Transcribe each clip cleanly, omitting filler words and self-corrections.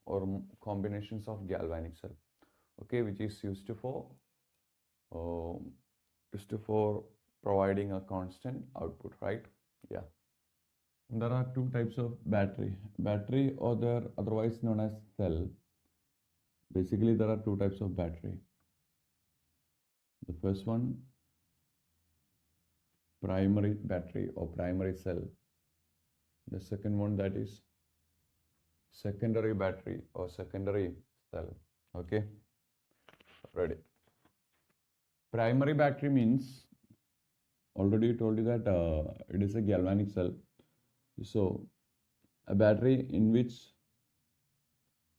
or combinations of galvanic cell, okay, which is used for providing a constant output, right? Yeah. There are two types of battery. Battery, or otherwise known as cell. Basically, there are two types of battery. The first one, primary battery or primary cell. The second one, that is secondary battery or secondary cell. Okay, ready. Primary battery means, already told you that it is a galvanic cell. So a battery in which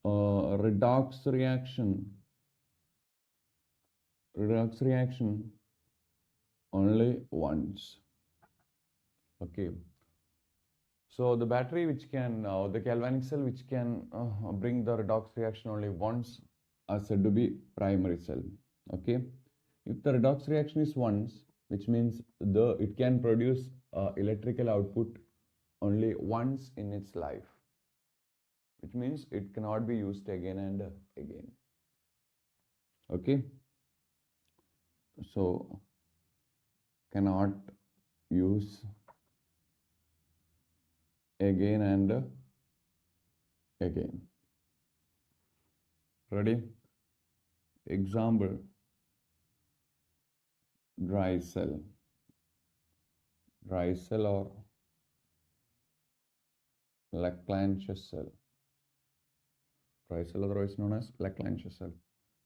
redox reaction only once. Okay. So the battery which can, the galvanic cell which can bring the redox reaction only once are said to be primary cell. Okay. If the redox reaction is once, which means it can produce electrical output only once in its life, which means it cannot be used again and again. Okay. So cannot use again and again. Ready? Example, dry cell or Leclanche cell. Dry cell, otherwise known as Leclanche cell.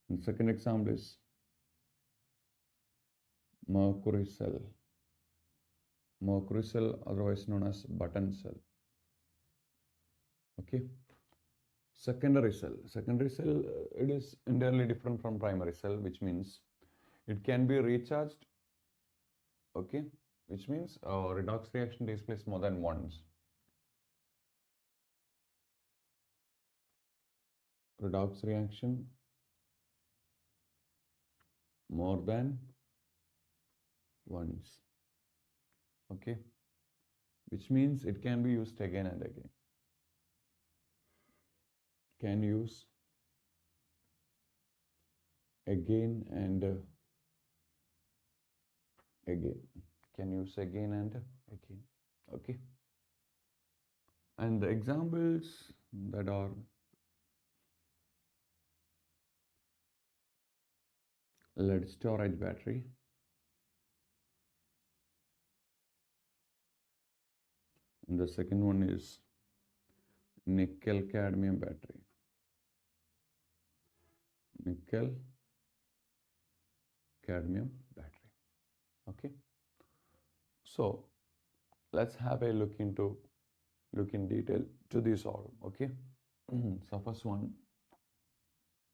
And second example is mercury cell. Mercury cell, otherwise known as button cell. Okay. Secondary cell. Secondary cell, it is entirely different from primary cell, which means it can be recharged. Okay, which means redox reaction takes place more than once. Redox reaction more than once. Okay, which means it can be used again and again. Can use again and again. Can use again and again. Okay. And the examples that are lead storage battery, and the second one is nickel cadmium battery. Nickel cadmium battery. Okay. So let's have a look in detail to this all. Okay. So first one,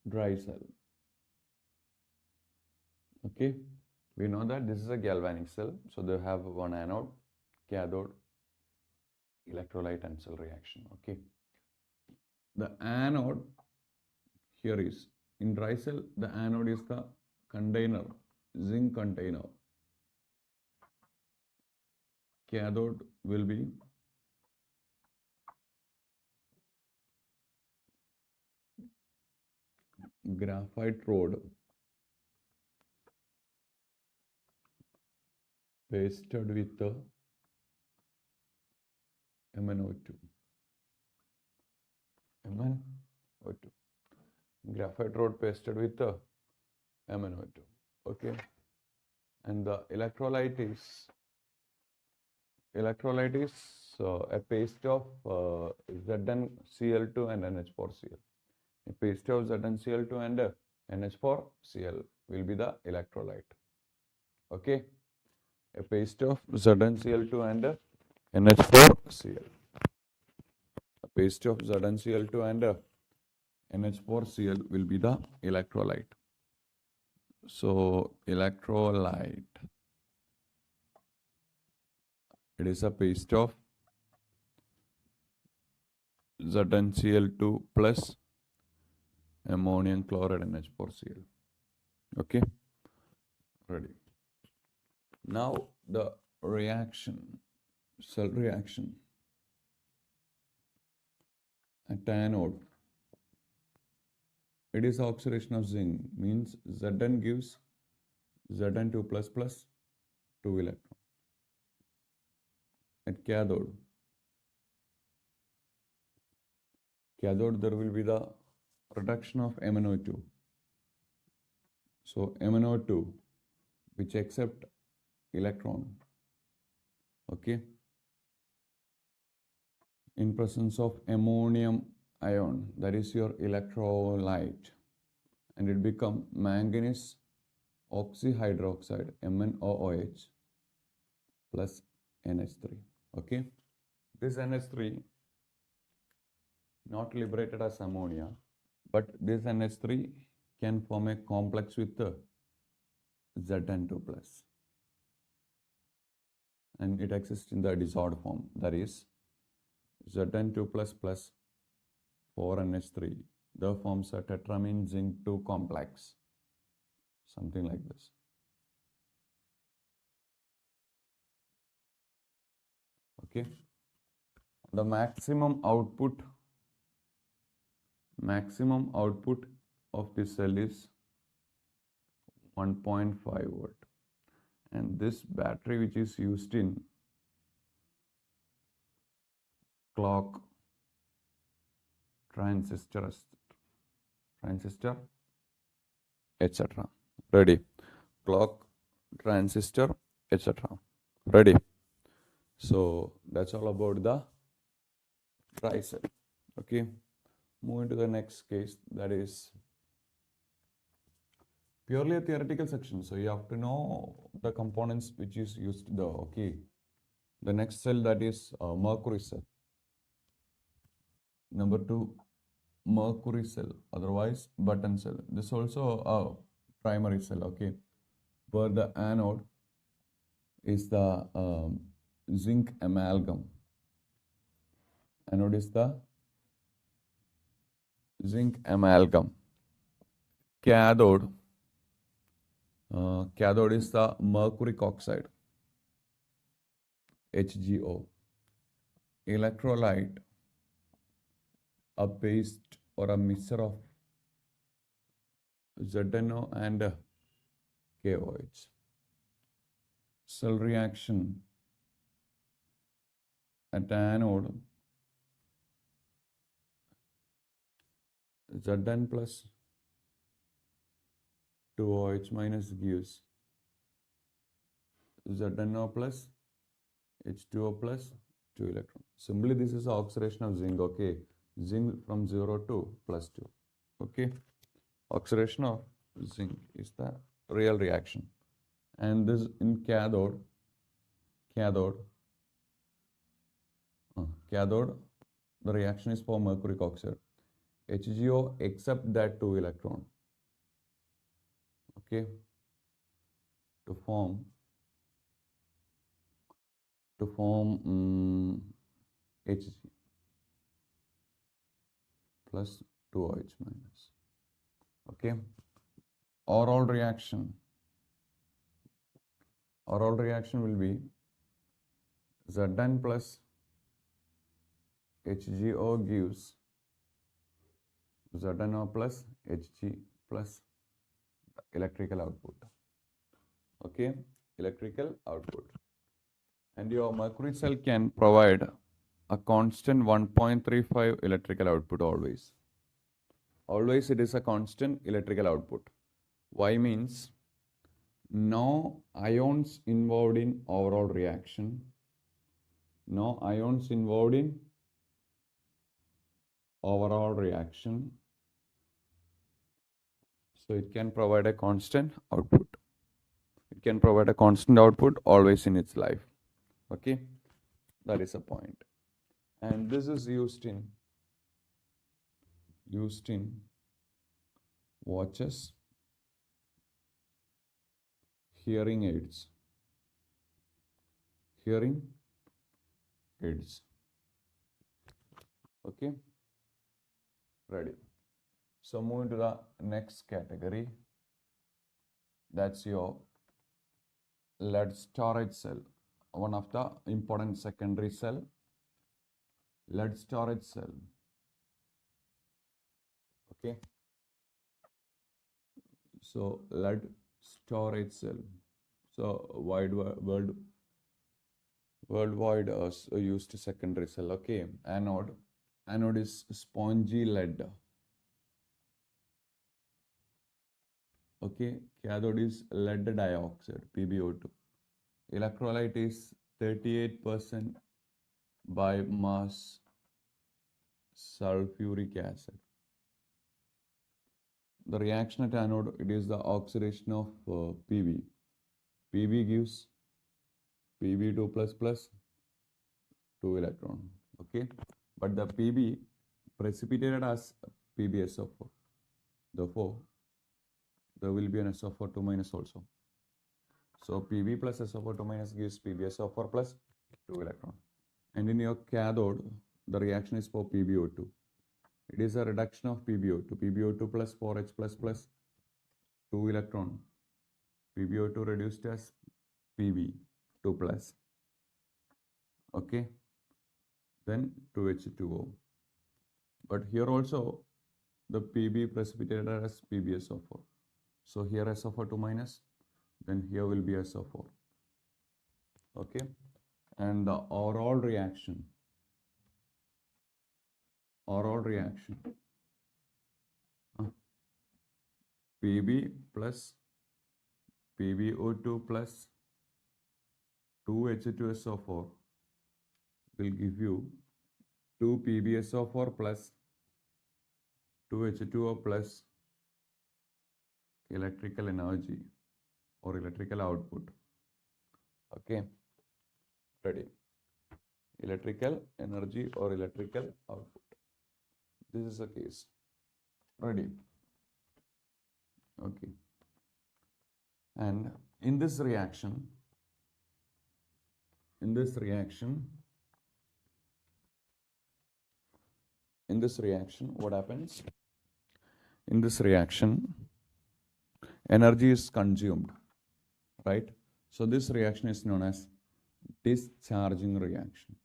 dry cell. Okay, we know that this is a galvanic cell, so they have one anode, cathode, electrolyte and cell reaction. Okay, the anode here is, in dry cell, the anode is the container, zinc container. Cathode will be graphite rod pasted with the MnO2. MnO2. Graphite rod pasted with the MnO2. Okay. And the electrolyte is a paste of ZnCl2 and NH4Cl. A paste of ZnCl2 and NH4Cl will be the electrolyte. Okay. A paste of ZnCl2 and NH4Cl. A paste of ZnCl2 and NH4Cl will be the electrolyte. So electrolyte, it is a paste of ZnCl2 plus ammonium chloride NH4Cl. Okay, ready. Now the reaction, cell reaction at anode, It is oxidation of zinc, means Zn gives Zn2 plus plus 2 electron. At cathode there will be the reduction of MnO2. So MnO2 which accept electron, okay, in presence of ammonium ion, that is your electrolyte, and it become manganese oxyhydroxide MnOOH plus NH3. Okay, this NH3 not liberated as ammonia, but this NH3 can form a complex with the Zn2 plus, and it exists in the disordered form, that is Zn2 plus plus 4NH3, the forms a tetramine zinc 2 complex, something like this. Okay, the maximum output of this cell is 1.5 volt, and this battery which is used in clock, transistor, etc. Ready? Clock, transistor, etc. Ready? So that's all about the dry cell. Okay, moving to the next case, that is purely a theoretical section. So you have to know the components which is used though. Okay, the next cell, that is mercury cell. Number 2, mercury cell, otherwise button cell. This also a primary cell. Okay, where the anode is the zinc amalgam. Anode is the zinc amalgam. Cathode is the mercuric oxide, HgO. Electrolyte, a paste or a mixture of ZnO and KOH. Cell reaction at anode, Zn plus 2OH minus gives ZnO plus H2O plus 2 electron. Simply this is oxidation of zinc. Okay, zinc from 0 to plus 2. Okay, oxidation of zinc is the real reaction. And this in cathode, the reaction is for mercuric oxide. HgO accept that 2 electron. Okay, to form Hg plus 2OH minus. Okay, oral reaction will be Zn plus HgO gives ZnO plus Hg plus electrical output. Okay, electrical output. And your mercury cell can provide a constant 1.35 electrical output always. Always it is a constant electrical output. Why means no ions involved in overall reaction. No ions involved in overall reaction. So it can provide a constant output. It can provide a constant output always in its life. Okay, that is a point. And this is used in watches, hearing aids. Okay, ready. So moving to the next category, that's your lead storage cell, one of the important secondary cell, lead storage cell. Okay, So lead storage cell. So worldwide used secondary cell. Okay, anode is spongy lead. Okay, cathode is lead dioxide, PbO2. Electrolyte is 38% by mass sulfuric acid. The reaction at anode, it is the oxidation of Pb. Pb gives Pb2 plus 2 electron. Okay, but the Pb precipitated as PbSO4. Therefore, there will be an SO4 2 minus also. So Pb plus SO4 2 minus gives PbSO4 plus 2 electron. And in your cathode, the reaction is for PbO2. It is a reduction of PbO2. PbO2 plus 4H plus 2 electron. PbO2 reduced as Pb2 plus. Okay. Then 2H2O. But here also the Pb precipitated as PbSO4. So here SO4 2 minus, then here will be SO4. Okay. And the overall reaction. Pb plus PbO2 plus 2H2SO4 will give you 2 PbSO4 plus 2H2O plus electrical energy or electrical output. Okay, ready. Electrical energy or electrical output. This is the case. Ready. Okay. And in this reaction, what happens? In this reaction, energy is consumed, right? So this reaction is known as discharging reaction.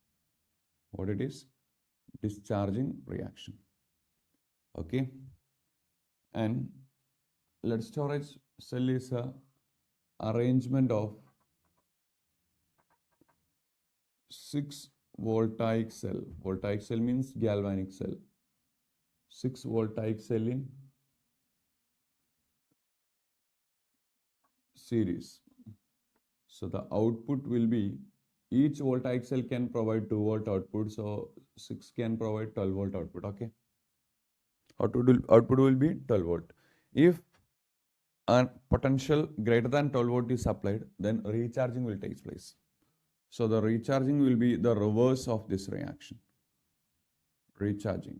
What it is? Discharging reaction. Okay. And lead storage cell is a arrangement of 6 voltaic cell. Voltaic cell means galvanic cell. 6 voltaic cell in series. So the output will be, each voltaic cell can provide 2 volt output. So 6 can provide 12 volt output. Okay. Output will be 12 volt. If a potential greater than 12 volt is applied, then recharging will take place. So the recharging will be the reverse of this reaction. Recharging.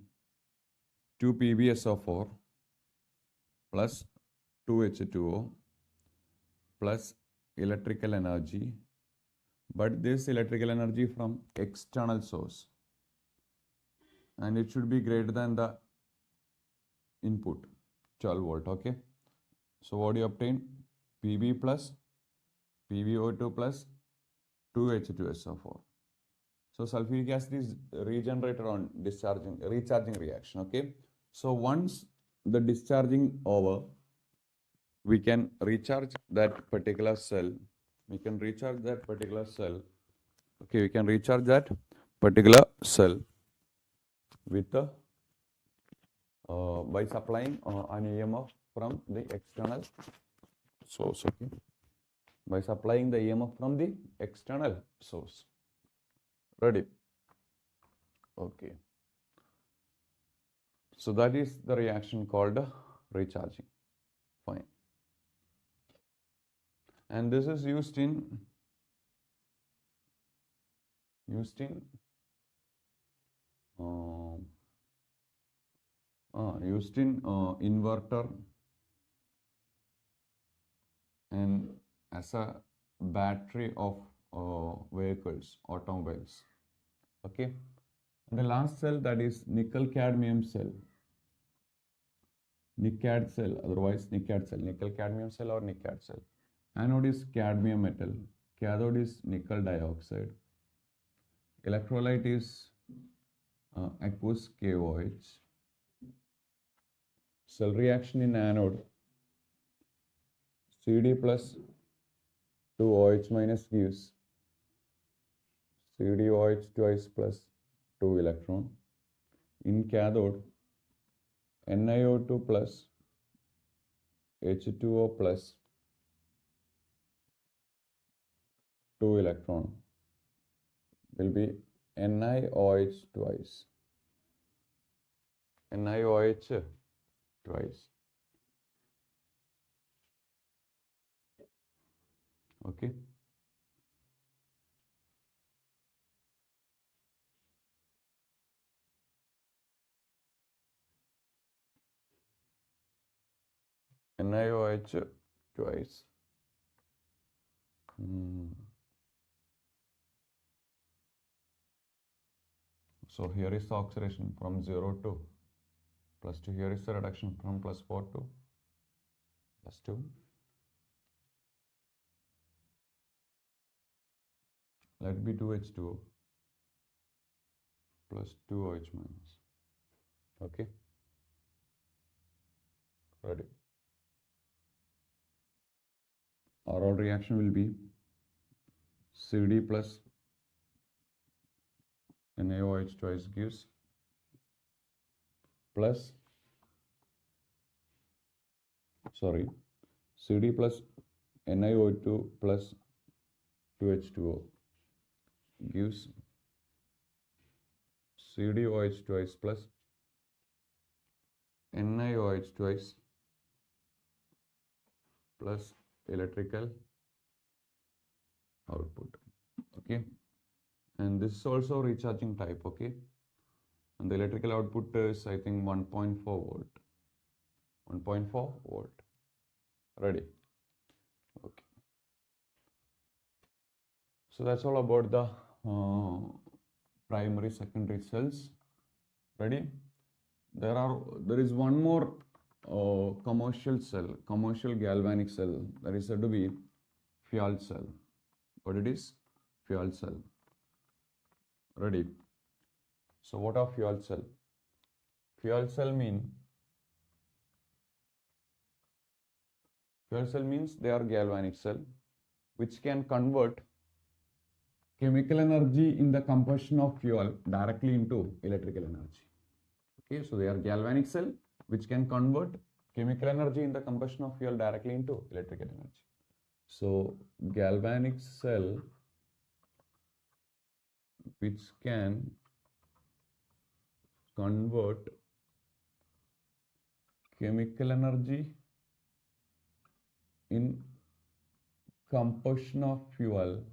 2 PbSO4 plus 2H2O plus electrical energy, but this electrical energy from external source, and it should be greater than the input 12 volt. Okay, so what do you obtain? Pb plus PbO2 plus 2H2SO4. So sulfuric acid is regenerated on recharging reaction. Okay, so once the discharging over, we can recharge that particular cell. Okay, we can recharge that particular cell with by supplying an EMF from the external source. Okay, by supplying the EMF from the external source. Ready? Okay. So that is the reaction called recharging. Fine. And this is used in inverter and as a battery of vehicles, automobiles. Okay. And the last cell, that is nickel cadmium cell. NiCad cell, otherwise NiCad cell, nickel cadmium cell or NiCad cell. Anode is cadmium metal, cathode is nickel dioxide, electrolyte is aqueous KOH. Cell reaction in anode, CD plus 2OH minus gives CdOH twice plus 2 electron. In cathode, NiO2 plus H2O plus 2 electron will be NiOH twice. NiOH twice. Okay. NiOH twice. So here is the oxidation from 0 to +2. Here is the reduction from +4 to +2. Let it be 2H2O plus 2OH minus. Okay. Ready. Our reaction will be CD plus NaOH twice gives plus, CD plus NiO2 plus 2H2O gives CdOH twice plus NiOH twice plus electrical output. Okay, and this is also recharging type. Okay, and the electrical output is, I think, 1.4 volt. 1.4 volt. Ready. Okay, so that's all about the primary secondary cells. Ready. There is one more commercial galvanic cell, that is said to be fuel cell. What it is? Fuel cell. Ready. So what are fuel cell? Fuel cell means they are galvanic cell which can convert chemical energy in the combustion of fuel directly into electrical energy. Okay, so they are galvanic cell which can convert chemical energy in the combustion of fuel directly into electrical energy. So galvanic cell which can convert chemical energy in combustion of fuel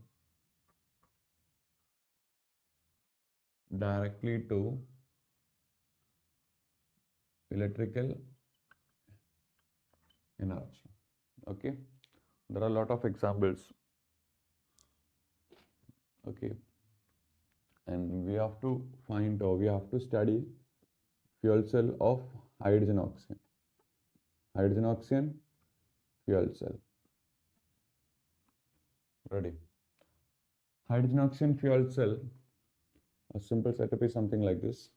directly to electrical energy. Okay, there are a lot of examples. Okay, and we have to find, or we have to study fuel cell of hydrogen oxygen. Hydrogen oxygen fuel cell. Ready. Hydrogen oxygen fuel cell, a simple setup is something like this.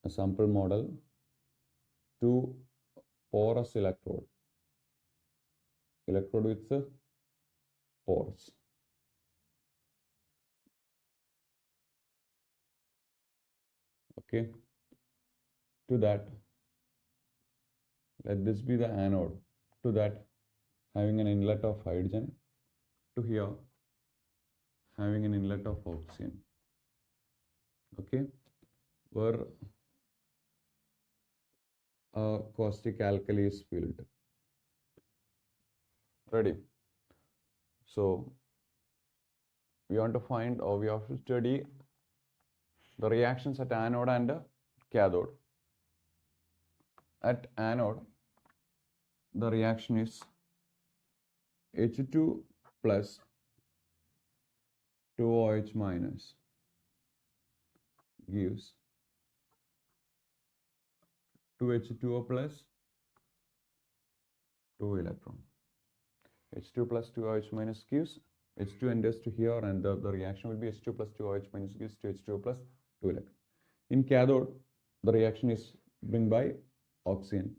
A sample model, 2 porous electrode with pores. Okay, to that, let this be the anode. To that, having an inlet of hydrogen. To here, having an inlet of oxygen. Okay, where a caustic alkali is filled. Ready. So we want to find, or we have to study the reactions at anode and cathode. At anode, the reaction is H2 plus 2OH minus gives 2H2O plus 2 electron. H2 plus 2OH minus gives H2 enters to here, and the reaction will be H2 plus 2OH minus gives 2H2O plus 2 electron. In cathode, the reaction is bring by oxygen.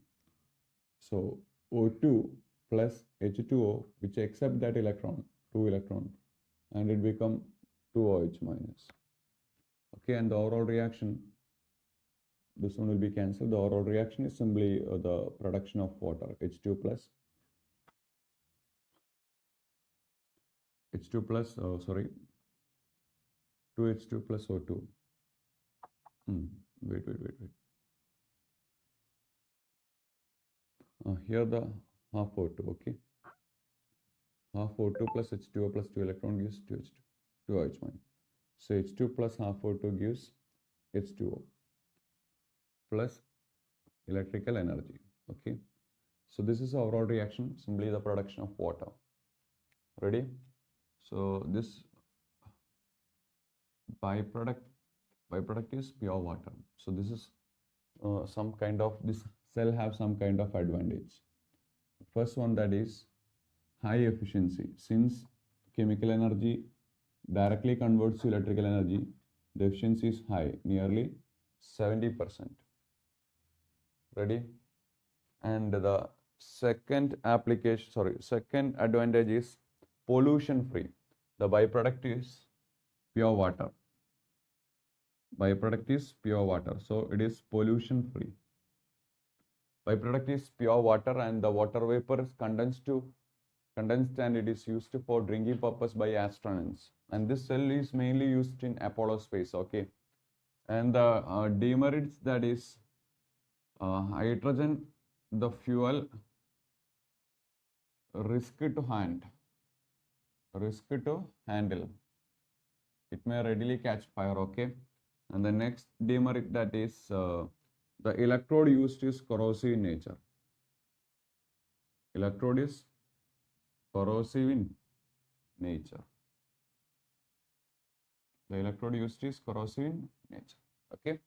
So O2 plus H2O, which accept that electron, 2 electron, and it become 2OH minus. Okay, and the overall reaction, this one will be cancelled. The overall reaction is simply the production of water, H2 plus, sorry, 2H2 plus O2. Wait. Here the half O2, okay. Half O2 plus H2O plus 2 electron gives 2H2, 2OH minus. So H2 plus half O2 gives H2O plus electrical energy, okay. So this is the overall reaction, simply the production of water. Ready? So this byproduct is pure water. So this is some kind of, this cell have some kind of advantage. First one, that is high efficiency. Since chemical energy directly converts to electrical energy, the efficiency is high, nearly 70%. Ready? And the second advantage is pollution free. The byproduct is pure water. Byproduct is pure water, so it is pollution free. Byproduct is pure water, and the water vapor is condensed and it is used for drinking purpose by astronauts. And this cell is mainly used in Apollo space, okay. And the demerits, that is hydrogen, the fuel, risk to handle. It may readily catch fire, okay. And the next demerit, that is the electrode used is corrosive in nature. Electrode is corrosive in nature. The electrode used is corrosive in nature, okay.